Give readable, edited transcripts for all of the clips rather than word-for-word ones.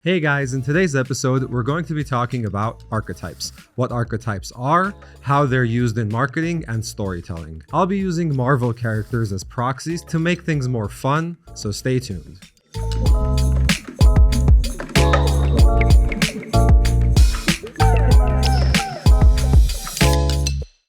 Hey guys, in today's episode, we're going to be talking about archetypes, what archetypes are, how they're used in marketing and storytelling. I'll be using Marvel characters as proxies to make things more fun, so stay tuned.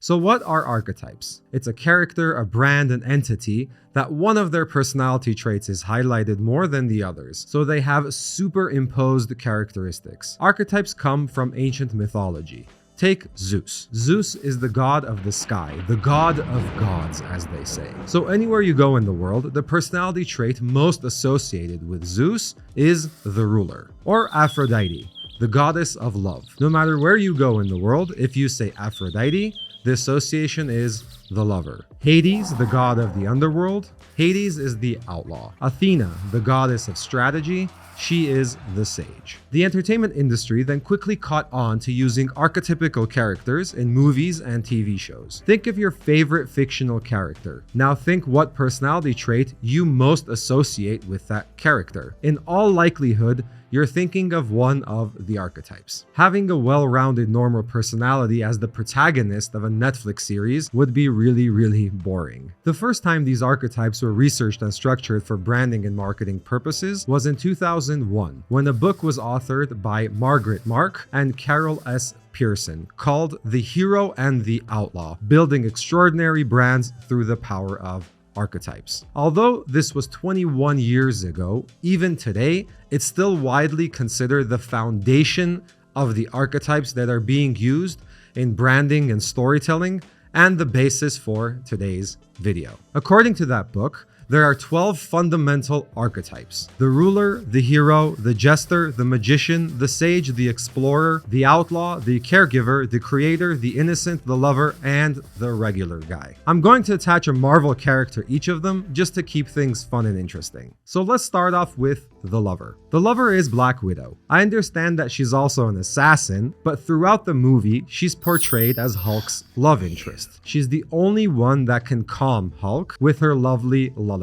So what are archetypes? It's a character, a brand, an entity that one of their personality traits is highlighted more than the others, so they have superimposed characteristics. Archetypes come from ancient mythology. Take Zeus. Zeus is the god of the sky, the god of gods, as they say. So anywhere you go in the world, the personality trait most associated with Zeus is the ruler, or Aphrodite, the goddess of love. No matter where you go in the world, if you say Aphrodite, the association is the lover. Hades, the god of the underworld. Hades is the outlaw. Athena, the goddess of strategy. She is the sage. The entertainment industry then quickly caught on to using archetypical characters in movies and TV shows. Think of your favorite fictional character. Now think what personality trait you most associate with that character. In all likelihood, you're thinking of one of the archetypes. Having a well-rounded normal personality as the protagonist of a Netflix series would be really boring. The first time these archetypes were researched and structured for branding and marketing purposes was in 2001, when a book was authored by Margaret Mark and Carol S. Pearson called The Hero and the Outlaw: Building Extraordinary Brands Through the Power of Archetypes. Although this was 21 years ago, even today, it's still widely considered the foundation of the archetypes that are being used in branding and storytelling, and the basis for today's video. According to that book, there are 12 fundamental archetypes: the ruler, the hero, the jester, the magician, the sage, the explorer, the outlaw, the caregiver, the creator, the innocent, the lover, and the regular guy. I'm going to attach a Marvel character each of them just to keep things fun and interesting. So let's start off with the lover. The lover is Black Widow. I understand that she's also an assassin, but throughout the movie, she's portrayed as Hulk's love interest. She's the only one that can calm Hulk with her lovely lullaby.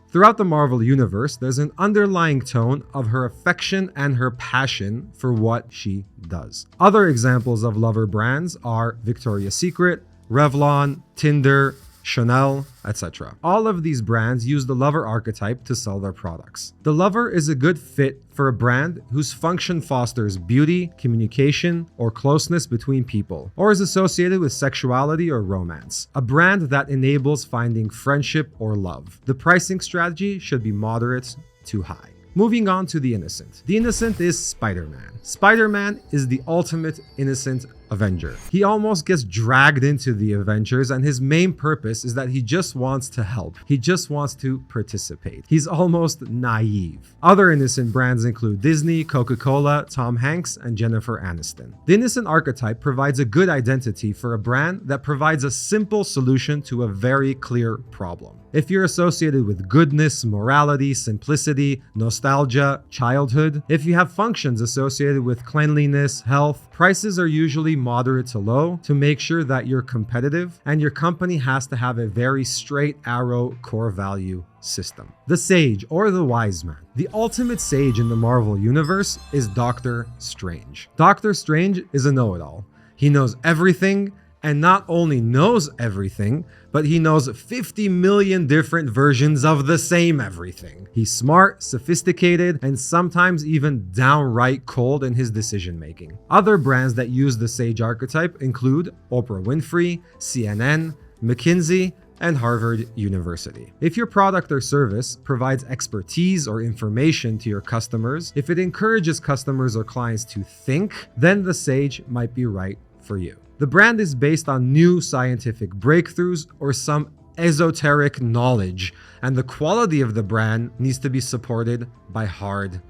Throughout the Marvel universe, there's an underlying tone of her affection and her passion for what she does. Other examples of lover brands are Victoria's Secret, Revlon, Tinder, Chanel, etc. All of these brands use the lover archetype to sell their products. The lover is a good fit for a brand whose function fosters beauty, communication, or closeness between people, or is associated with sexuality or romance. A brand that enables finding friendship or love. The pricing strategy should be moderate to high. Moving on to the innocent. The innocent is Spider-Man. Spider-Man is the ultimate innocent Avenger. He almost gets dragged into the Avengers, and his main purpose is that he just wants to help. He just wants to participate. He's almost naive. Other innocent brands include Disney, Coca-Cola, Tom Hanks, and Jennifer Aniston. The innocent archetype provides a good identity for a brand that provides a simple solution to a very clear problem. If you're associated with goodness, morality, simplicity, nostalgia, childhood, if you have functions associated with cleanliness, health, prices are usually moderate to low to make sure that you're competitive, and your company has to have a very straight arrow core value system. The sage, or the wise man. The ultimate sage in the Marvel universe is Doctor Strange. Doctor Strange is a know-it-all. He knows everything, and not only knows everything, but he knows 50 million different versions of the same everything. He's smart, sophisticated, and sometimes even downright cold in his decision making. Other brands that use the sage archetype include Oprah Winfrey, CNN, McKinsey, and Harvard University. If your product or service provides expertise or information to your customers, if it encourages customers or clients to think, then the sage might be right for you. The brand is based on new scientific breakthroughs or some esoteric knowledge, and the quality of the brand needs to be supported by hard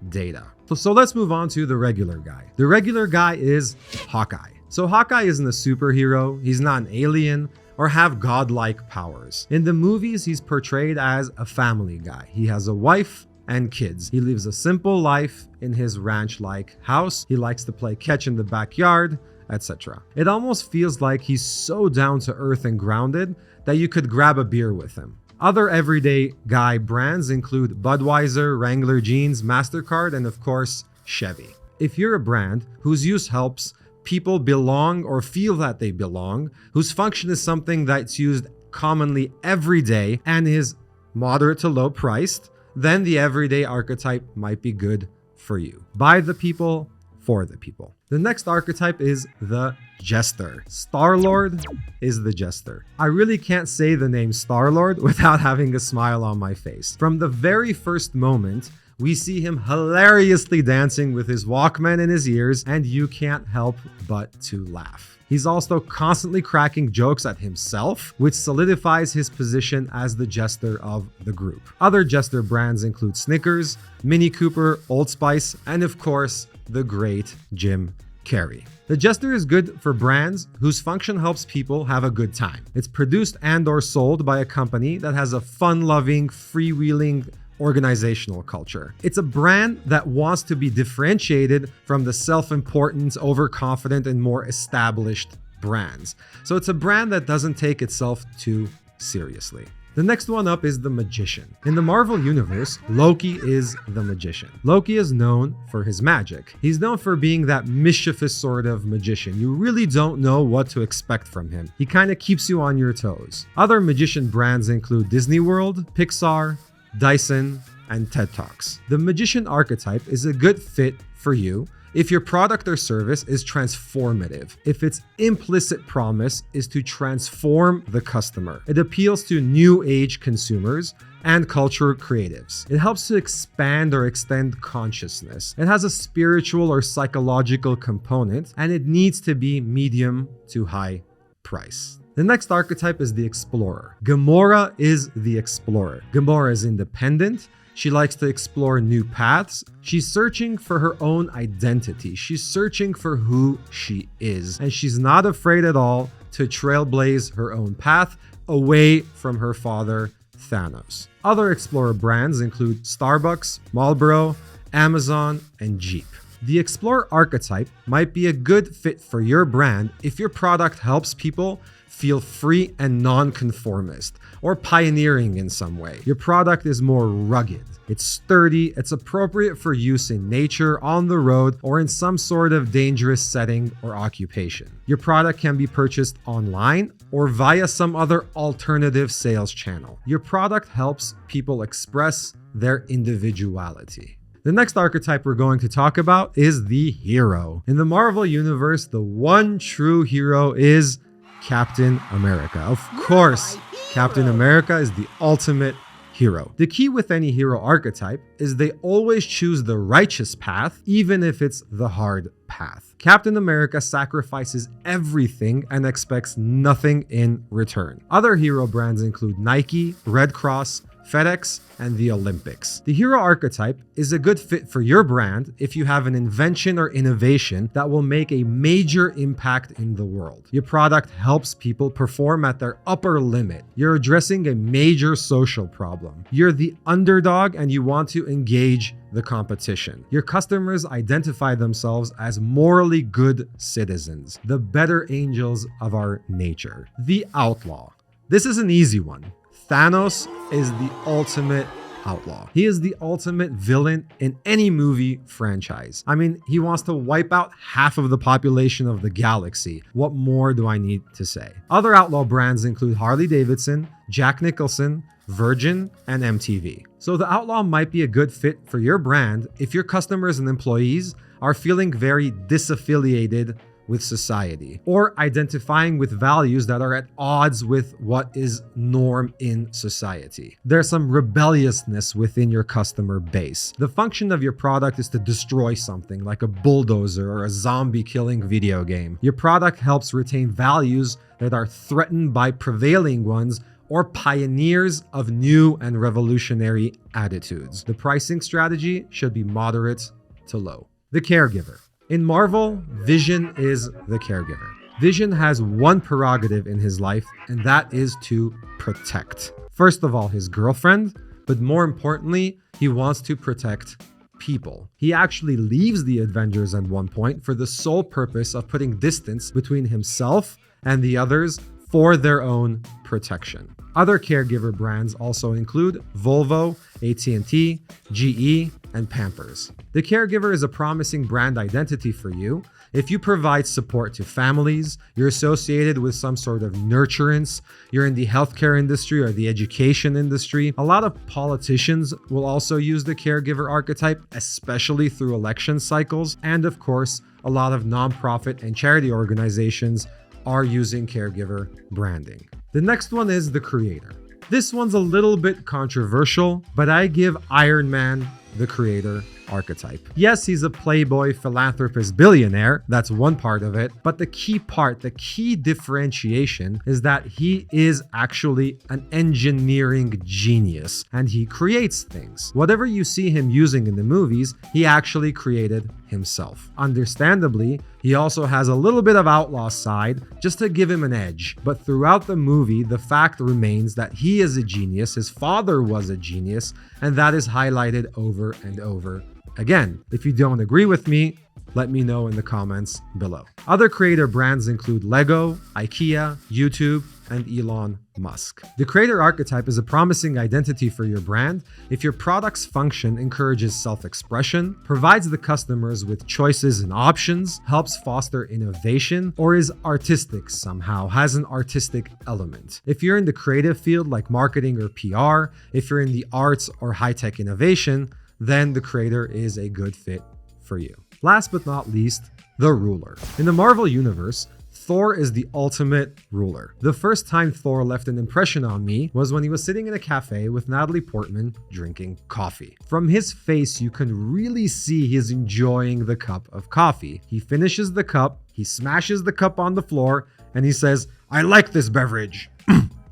data. So let's move on to the regular guy. The regular guy is Hawkeye. So Hawkeye isn't a superhero, he's not an alien, or have godlike powers. In the movies, he's portrayed as a family guy. He has a wife and kids. He lives a simple life in his ranch-like house. He likes to play catch in the backyard, etc. It almost feels like he's so down to earth and grounded that you could grab a beer with him. Other everyday guy brands include Budweiser, Wrangler jeans, MasterCard, and of course, Chevy. If you're a brand whose use helps people belong or feel that they belong, whose function is something that's used commonly every day and is moderate to low priced, then the everyday archetype might be good for you. By the people, for the people. The next archetype is the Jester. Star-Lord is the Jester. I really can't say the name Star-Lord without having a smile on my face. From the very first moment, we see him hilariously dancing with his Walkman in his ears, and you can't help but to laugh. He's also constantly cracking jokes at himself, which solidifies his position as the Jester of the group. Other Jester brands include Snickers, Mini Cooper, Old Spice, and of course, the great Jim Carrey. The Jester is good for brands whose function helps people have a good time. It's produced and or sold by a company that has a fun-loving, freewheeling organizational culture. It's a brand that wants to be differentiated from the self-important, overconfident, and more established brands. So it's a brand that doesn't take itself too seriously. The next one up is the Magician. In the Marvel Universe, Loki is the Magician. Loki is known for his magic. He's known for being that mischievous sort of magician. You really don't know what to expect from him. He kind of keeps you on your toes. Other magician brands include Disney World, Pixar, Dyson, and TED Talks. The magician archetype is a good fit for you if your product or service is transformative, if its implicit promise is to transform the customer. It appeals to new age consumers and cultural creatives. It helps to expand or extend consciousness. It has a spiritual or psychological component, and it needs to be medium to high price. The next archetype is the Explorer. Gamora is the Explorer. Gamora is independent. She likes to explore new paths. She's searching for her own identity. She's searching for who she is. And she's not afraid at all to trailblaze her own path away from her father, Thanos. Other Explorer brands include Starbucks, Marlboro, Amazon, and Jeep. The Explorer archetype might be a good fit for your brand if your product helps people feel free and non-conformist, or pioneering in some way. Your product is more rugged. It's sturdy. It's appropriate for use in nature, on the road, or in some sort of dangerous setting or occupation. Your product can be purchased online or via some other alternative sales channel. Your product helps people express their individuality. The next archetype we're going to talk about is the hero. In the Marvel Universe, the one true hero is Captain America. Of course, Captain America is the ultimate hero. The key with any hero archetype is they always choose the righteous path, even if it's the hard path. Captain America sacrifices everything and expects nothing in return. Other hero brands include Nike, Red Cross, FedEx, and the Olympics. The hero archetype is a good fit for your brand if you have an invention or innovation that will make a major impact in the world. Your product helps people perform at their upper limit. You're addressing a major social problem. You're the underdog and you want to engage the competition. Your customers identify themselves as morally good citizens, the better angels of our nature. The outlaw. This is an easy one. Thanos is the ultimate outlaw. He is the ultimate villain in any movie franchise. I mean, he wants to wipe out half of the population of the galaxy. What more do I need to say? Other outlaw brands include Harley-Davidson, Jack Nicholson, Virgin, and MTV. So the outlaw might be a good fit for your brand if your customers and employees are feeling very disaffiliated with society, or identifying with values that are at odds with what is norm in society. There's some rebelliousness within your customer base. The function of your product is to destroy something like a bulldozer or a zombie killing video game. Your product helps retain values that are threatened by prevailing ones or pioneers of new and revolutionary attitudes. The pricing strategy should be moderate to low. The caregiver. In Marvel, Vision is the caregiver. Vision has one prerogative in his life, and that is to protect. First of all, his girlfriend, but more importantly, he wants to protect people. He actually leaves the Avengers at one point for the sole purpose of putting distance between himself and the others for their own protection. Other caregiver brands also include Volvo, AT&T, GE, and Pampers. The caregiver is a promising brand identity for you. If you provide support to families, you're associated with some sort of nurturance, you're in the healthcare industry or the education industry. A lot of politicians will also use the caregiver archetype, especially through election cycles. And of course, a lot of nonprofit and charity organizations are using caregiver branding. The next one is the creator. This one's a little bit controversial, but I give Iron Man the creator archetype. Yes, he's a playboy, philanthropist, billionaire. That's one part of it. But the key differentiation is that he is actually an engineering genius and he creates things. Whatever you see him using in the movies, he actually created himself. Understandably, he also has a little bit of outlaw side just to give him an edge. But throughout the movie, the fact remains that he is a genius, his father was a genius, and that is highlighted over and over again. If you don't agree with me, let me know in the comments below. Other creator brands include Lego, IKEA, YouTube, and Elon Musk. The creator archetype is a promising identity for your brand if your product's function encourages self-expression, provides the customers with choices and options, helps foster innovation, or is artistic somehow, has an artistic element. If you're in the creative field like marketing or PR, if you're in the arts or high-tech innovation, then the creator is a good fit for you. Last but not least, the ruler. In the Marvel universe, Thor is the ultimate ruler. The first time Thor left an impression on me was when he was sitting in a cafe with Natalie Portman drinking coffee. From his face, you can really see he's enjoying the cup of coffee. He finishes the cup, he smashes the cup on the floor, and he says, "I like this beverage."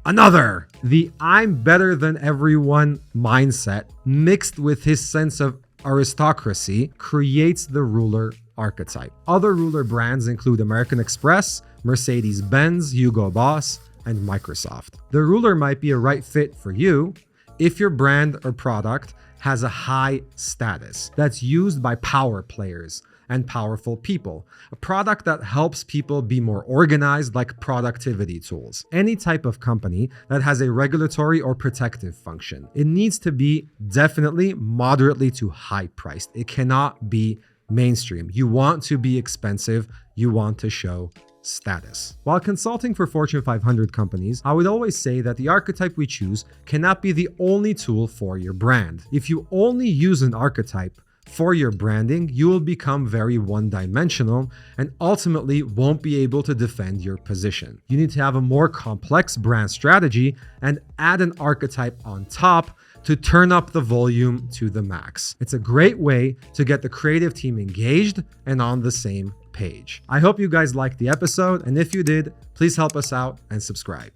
Another. The "I'm better than everyone" mindset mixed with his sense of aristocracy creates the ruler archetype. Other ruler brands include American Express, Mercedes-Benz, Hugo Boss, and Microsoft. The ruler might be a right fit for you if your brand or product has a high status that's used by power players and powerful people. A product that helps people be more organized, like productivity tools. Any type of company that has a regulatory or protective function. It needs to be definitely moderately to high priced. It cannot be mainstream. You want to be expensive. You want to show status. While consulting for Fortune 500 companies, I would always say that the archetype we choose cannot be the only tool for your brand. If you only use an archetype for your branding, you will become very one-dimensional and ultimately won't be able to defend your position. You need to have a more complex brand strategy and add an archetype on top to turn up the volume to the max. It's a great way to get the creative team engaged and on the same page. I hope you guys liked the episode, and if you did, please help us out and subscribe.